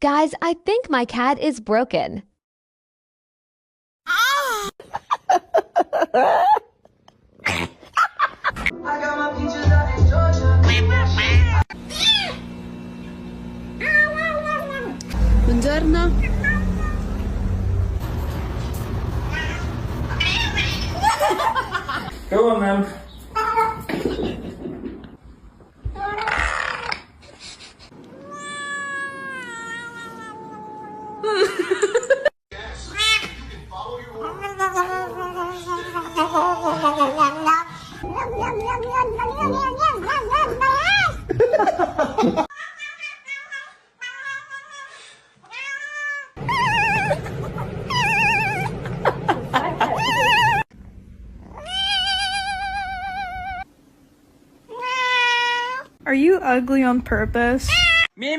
Guys, I think my cat is broken. I got my peaches out in Georgia. Buongiorno. Go on then. Are you ugly on purpose? Me.